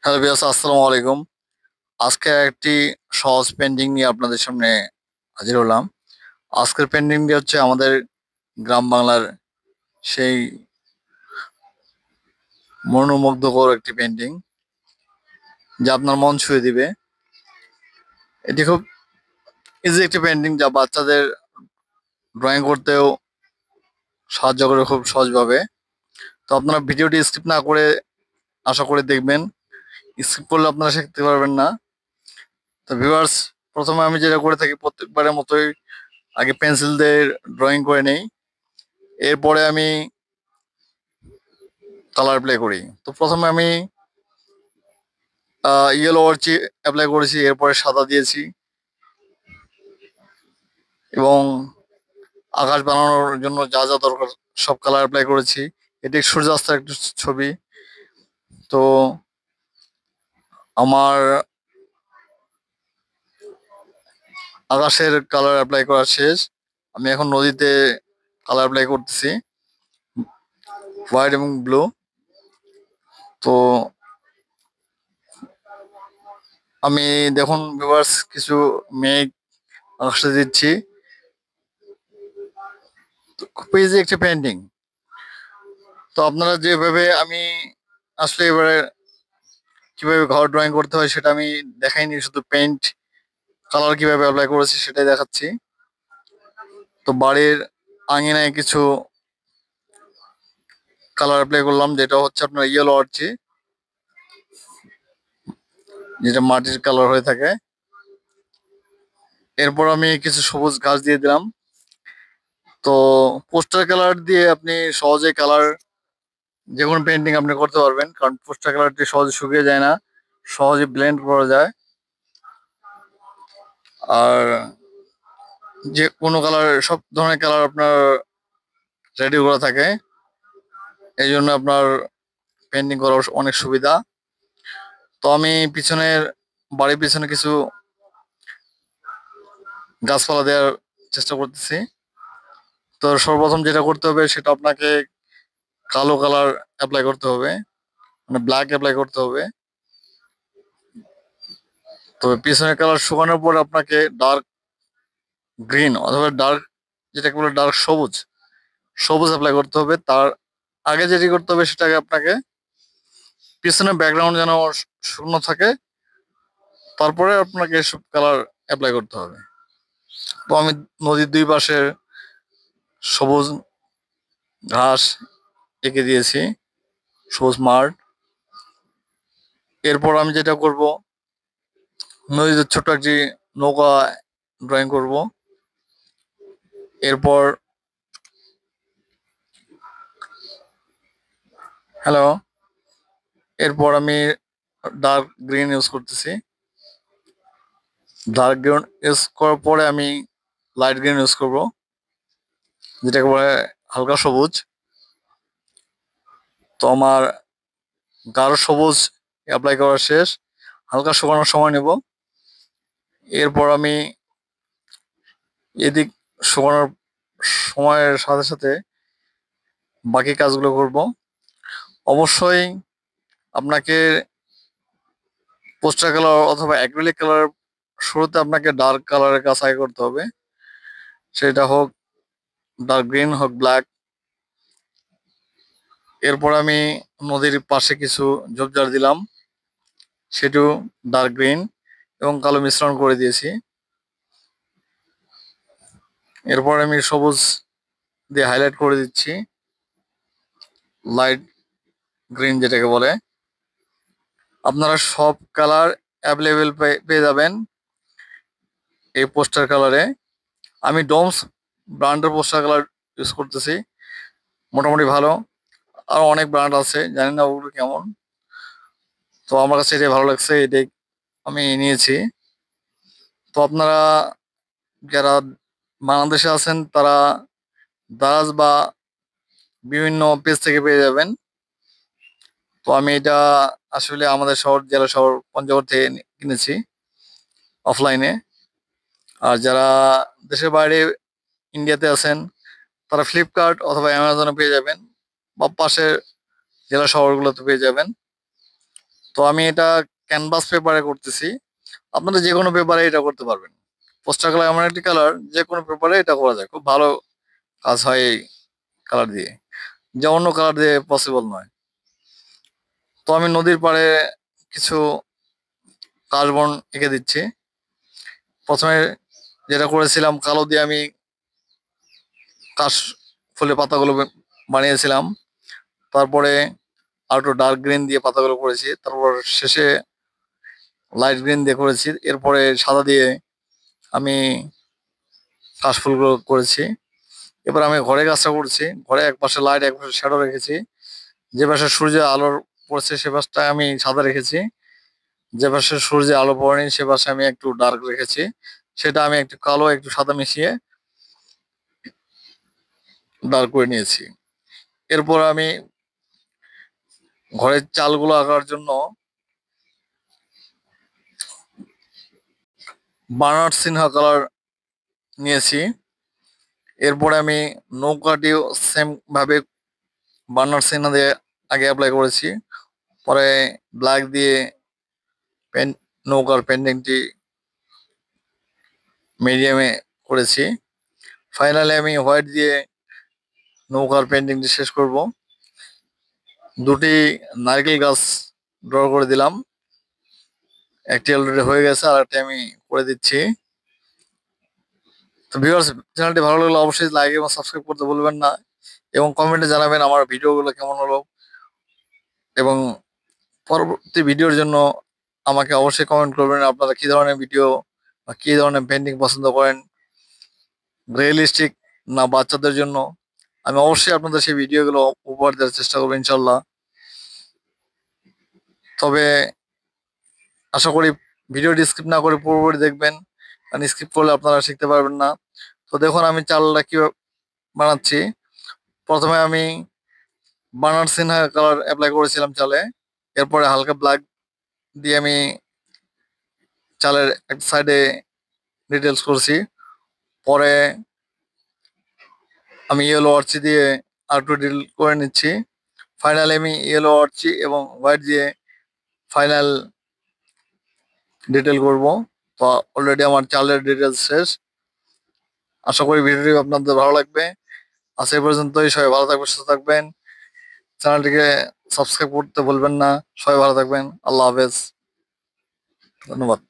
Hello বিয়াস, আসসালামু আলাইকুম। আজকে একটি সহজ পেন্টিং নিয়ে আপনাদের সামনে হাজির হলাম। আজকের পেন্টিংটি হচ্ছে আমাদের গ্রাম বাংলার সেই মনোমুগ্ধকর একটি পেন্টিং, যা আপনার মন ছুঁয়ে দিবে। এটি খুব ইজি একটি পেন্টিং, যা বাচ্চাদের ড্রয়িং করতেও সাহায্য করে খুব সহজভাবে। তো আপনারা ভিডিওটি স্কিপ না করে আশা করে দেখবেন। স্কিপ করলে আপনারা শিখতে পারবেন না। তো ভিউয়ার্স, প্রথমে আমি যেটা করে থাকি প্রত্যেকবারের মতোই আগে পেন্সিল দিয়ে ড্রয়িং করে নেই। এরপরে আমি কালার প্লে করি। তো প্রথমে আমি ইয়েলো অর্চি অ্যাপ্লাই করেছি, এরপরে সাদা দিয়েছি এবং আকাশ বানানোর জন্য যা যা দরকার সব কালার অ্যাপ্লাই করেছি। এটি সূর্যাস্তের একটি ছবি। তো আমার আকাশের কালার অ্যাপ্লাই করা শেষ। আমি এখন নদীতে কালার অ্যাপ্লাই করতেছি, হোয়াইট এবং ব্লু। তো আমি দেখুন ভিউয়ার্স, কিছু মেঘ আকাশে দিচ্ছি। তো খুব ইজি একটি পেন্টিং। তো আপনারা যেভাবে আমি আসলে এবারে কিভাবে ঘর ড্রয়িং করতে হয় সেটা আমি দেখাইনি, শুধু পেইন্ট কালার কিভাবে অ্যাপ্লাই করেছি সেটাই দেখাচ্ছি। তো বাড়ির আঙিনায় কিছু কালার অ্যাপ্লাই করলাম, যেটা হচ্ছে আপনার ইয়েলো অর্চি, যেটা মাটির কালার হয়ে থাকে। এরপর আমি কিছু সবুজ ঘাস দিয়ে দিলাম। তো পোস্টার কালার দিয়ে আপনি সহজে কালার যে কোনো পেন্টিং আপনি করতে পারবেন, কারণ পোস্টার কালারটি সহজে শুকিয়ে যায় না, সহজে ব্লেন্ড করা যায়। আর যে কোনো কালার, সব ধরনের কালার আপনার রেডি করা থাকে, এই জন্য আপনার পেন্টিং করা অনেক সুবিধা। তো আমি পিছনের বাড়ির পিছনে কিছু গাছপালা দেওয়ার চেষ্টা করতেছি। তো সর্বপ্রথম যেটা করতে হবে সেটা আপনাকে কালো কালার অ্যাপ্লাই করতে হবে, মানে ব্ল্যাক অ্যাপ্লাই করতে হবে। তো পিছনের কালার শুকানোর পর আপনাকে ডার্ক গ্রিন অথবা ডার্ক, যেটাকে বলে ডার্ক সবুজ, সবুজ অ্যাপ্লাই করতে হবে। তার আগে যেটি করতে হবে সেটাকে আপনাকে পিছনের ব্যাকগ্রাউন্ড যেন শুকনো থাকে, তারপরে আপনাকে সব কালার অ্যাপ্লাই করতে হবে। তো আমি নদীর দুই পাশে সবুজ ঘাস এঁকে দিয়েছি, সবুজ মাঠ। এরপর আমি যেটা করব, নদীতে ছোট্ট একটি নৌকা ড্রয়িং করব। এরপর হ্যালো, এরপর আমি ডার্ক গ্রিন ইউজ করতেছি। ডার্ক গ্রিন ইউজ করার পরে আমি লাইট গ্রিন ইউজ করব, যেটাকে বলে হালকা সবুজ। তো আমার গাঢ় সবুজ অ্যাপ্লাই করা শেষ, হালকা শুকানোর সময় নেব। এরপর আমি এদিক শুকানোর সময়ের সাথে সাথে বাকি কাজগুলো করব। অবশ্যই আপনাকে পোস্টার কালার অথবা অ্যাক্রিলিক কালার শুরুতে আপনাকে ডার্ক কালারের কাজ আগে করতে হবে, সেটা হোক ডার্ক গ্রিন হোক ব্ল্যাক। এরপর আমি নদীর পাশে কিছু ঝোপঝাড় দিলাম, সেটিও ডার্ক গ্রিন এবং কালো মিশ্রণ করে দিয়েছি। এরপর আমি সবুজ দিয়ে হাইলাইট করে দিচ্ছি, লাইট গ্রিন যেটাকে বলে। আপনারা সব কালার অ্যাভেলেবেল পেয়ে যাবেন এই পোস্টার কালারে। আমি ডোমস ব্র্যান্ডের পোস্টার কালার ইউজ করতেছি, মোটামুটি ভালো। আরও অনেক ব্র্যান্ড আছে, জানি না ওগুলো কেমন। তো আমার কাছে এটাই ভালো লাগছে, এটাই আমি নিয়েছি। তো আপনারা যারা বাংলাদেশে আছেন তারা দারাজ বা বিভিন্ন পেজ থেকে পেয়ে যাবেন। তো আমি এটা আসলে আমাদের শহর, জেলা শহর পঞ্চগড় থেকে কিনেছি অফলাইনে। আর যারা দেশের বাইরে ইন্ডিয়াতে আছেন তারা ফ্লিপকার্ট অথবা অ্যামাজনে পেয়ে যাবেন, বা পাশের জেলা শহরগুলোতে পেয়ে যাবেন। তো আমি এটা ক্যানভাস পেপারে করতেছি। আপনারা যে কোনো পেপারে এটা করতে পারবেন। পোস্টার কালার এমন একটি কালার, যে কোনো পেপারে এটা করা যায়, খুব ভালো কাজ হয় এই কালার দিয়ে, যা অন্য কালার দিয়ে পসিবল নয়। তো আমি নদীর পাড়ে কিছু কাশবন এঁকে দিচ্ছি। প্রথমে যেটা করেছিলাম, কালো দিয়ে আমি কাশ ফুলের পাতাগুলো বানিয়েছিলাম। তারপরে আর একটু ডার্ক গ্রিন দিয়ে পাতাগুলো করেছি। তারপর শেষে লাইট গ্রিন দিয়ে করেছি। এরপরে সাদা দিয়ে আমি কাশফুলগুলো করেছি। এবার আমি ঘরে কাজটা করছি। ঘরে এক পাশে লাইট, এক পাশে শ্যাডো রেখেছি। যে পাশে সূর্যের আলোর পড়ছে সে পাশটা আমি সাদা রেখেছি। যে পাশে সূর্যের আলো পড়েনি সে পাশে আমি একটু ডার্ক রেখেছি। সেটা আমি একটু কালো একটু সাদা মিশিয়ে ডার্ক করে নিয়েছি। এরপর আমি ঘরের চালগুলো আঁকার জন্য বার্নার্ড সিনহা কালার নিয়েছি। এরপরে আমি নৌকাটিও সেম ভাবে বার্নার্ড সিনহা দিয়ে আগে অ্যাপ্লাই করেছি। পরে ব্ল্যাক দিয়ে নৌকার পেন্টিংটি মিডিয়ামে করেছি। ফাইনালি আমি হোয়াইট দিয়ে নৌকার পেন্টিংটি শেষ করব। দুটি নারকেল গাছ ড্র করে দিলাম। একটি অলরেডি হয়ে গেছে, আর একটি আমি করে দিচ্ছি। তো ভিউয়ার্স, চ্যানেলটি ভালো লাগলে অবশ্যই লাইক এবং সাবস্ক্রাইব করতে ভুলবেন না, এবং কমেন্টে জানাবেন আমার ভিডিওগুলো কেমন হলো। এবং পরবর্তী ভিডিওর জন্য আমাকে অবশ্যই কমেন্ট করবেন আপনারা কি ধরনের ভিডিও বা কি ধরনের পেন্টিং পছন্দ করেন, রিয়েলিস্টিক না বাচ্চাদের জন্য। আমি অবশ্যই আপনাদের সেই ভিডিওগুলো উপহার দেওয়ার চেষ্টা করবো ইনশাল্লাহ। তবে আশা করি ভিডিওটি স্কিপ না করে পুরোপুরি দেখবেন, কারণ স্কিপ করলে আপনারা শিখতে পারবেন না। তো দেখুন আমি চালটা কিভাবে বানাচ্ছি। প্রথমে আমি বার্নার্ড সিনহা কালার অ্যাপ্লাই করেছিলাম চালে। এরপরে হালকা ব্ল্যাক দিয়ে আমি চালের এক সাইডে ডিটেলস করছি। পরে আমি ইয়েলো আর্চি দিয়ে আর একটু ডিটেল করে নিচ্ছি। ফাইনালি আমি ইয়েলো আর্চি এবং হোয়াইট দিয়ে ফাইনাল ডিটেল করব। তো অলরেডি আমার চালের ডিটেলস শেষ। আশা করি ভিডিওটি আপনাদের ভালো লাগবে। আজ এই পর্যন্তই। সবাই ভালো থাকবেন, সুস্থ থাকবেন। চ্যানেলটিকে সাবস্ক্রাইব করতে ভুলবেন না। সবাই ভালো থাকবেন। আল্লাহ হাফেজ। ধন্যবাদ।